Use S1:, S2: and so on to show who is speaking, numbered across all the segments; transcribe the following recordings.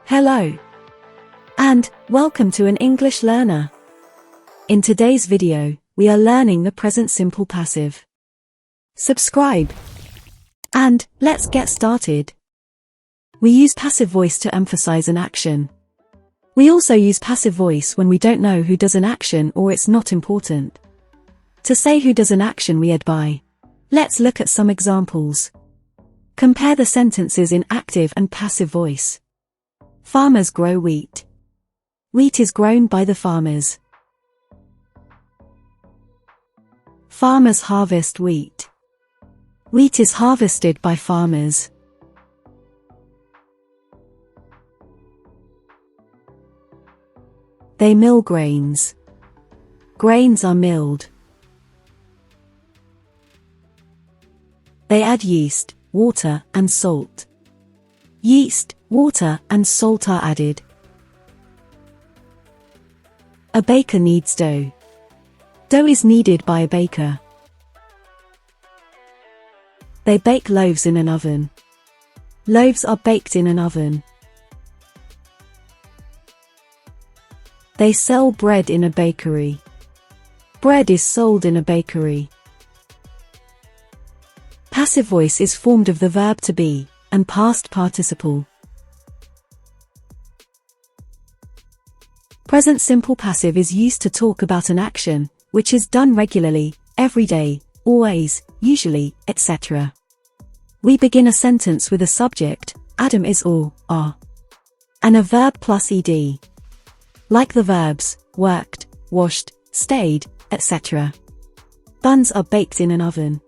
S1: Hello, and welcome to An English Learner. In today's video, we are learning the present simple passive. Subscribe, and let's get started. We use passive voice to emphasize an action. We also use passive voice when we don't know who does an action or it's not important. To say who does an action we add by. Let's look at some examples. Compare the sentences in active and passive voice. Farmers grow wheat. Wheat is grown by the farmers. Farmers harvest wheat. Wheat is harvested by farmers. They mill grains. Grains are milled. They add yeast, water, and salt. Yeast, water, and salt are added. A baker needs dough. Dough is needed by a baker. They bake loaves in an oven. Loaves are baked in an oven. They sell bread in a bakery. Bread is sold in a bakery. Passive voice is formed of the verb to be and past participle. Present simple passive is used to talk about an action, which is done regularly, every day, always, usually, etc. We begin a sentence with a subject, Adam is or are, and a verb plus ed. Like the verbs, worked, washed, stayed, etc. Buns are baked in an oven.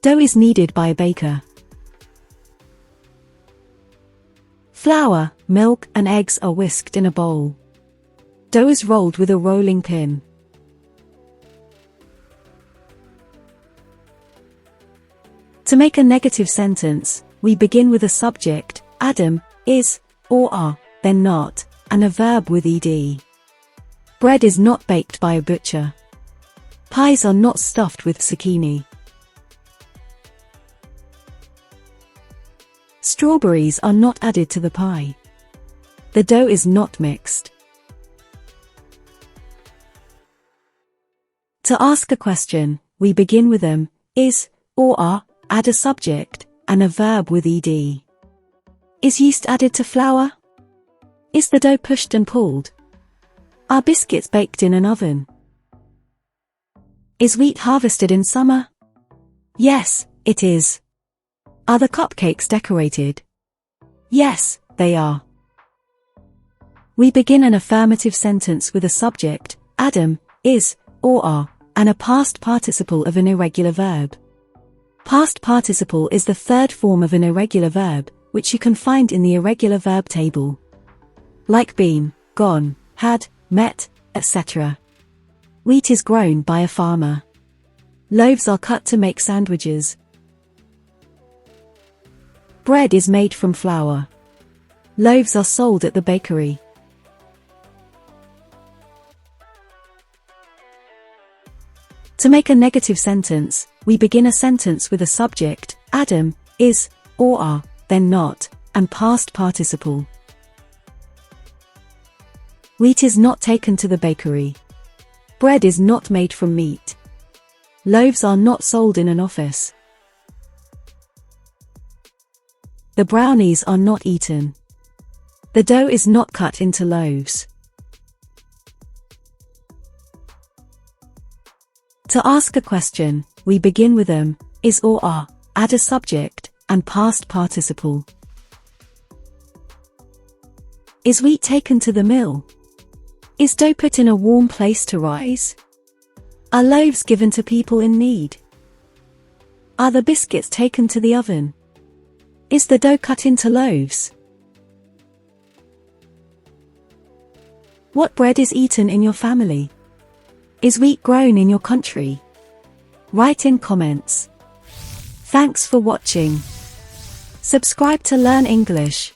S1: Dough is needed by a baker. Flour, milk, and eggs are whisked in a bowl. Dough is rolled with a rolling pin. To make a negative sentence, we begin with a subject, Adam, is, or are, then not, and a verb with ed. Bread is not baked by a butcher. Pies are not stuffed with zucchini. Strawberries are not added to the pie. The dough is not mixed. To ask a question, we begin with is, or are, add a subject, and a verb with ed. Is yeast added to flour? Is the dough pushed and pulled? Are biscuits baked in an oven? Is wheat harvested in summer? Yes, it is. Are the cupcakes decorated? Yes, they are. We begin an affirmative sentence with a subject, Adam, is, or are, and a past participle of an irregular verb. Past participle is the third form of an irregular verb, which you can find in the irregular verb table. Like been, gone, had, met, etc. Wheat is grown by a farmer. Loaves are cut to make sandwiches. Bread is made from flour. Loaves are sold at the bakery. To make a negative sentence, we begin a sentence with a subject, Adam, is, or are, then not, and past participle. Wheat is not taken to the bakery. Bread is not made from meat. Loaves are not sold in an office. The brownies are not eaten. The dough is not cut into loaves. To ask a question, we begin with is or are, add a subject, and past participle. Is wheat taken to the mill? Is dough put in a warm place to rise? Are loaves given to people in need? Are the biscuits taken to the oven? Is the dough cut into loaves? What bread is eaten in your family? Is wheat grown in your country? Write in comments. Thanks for watching. Subscribe to learn English.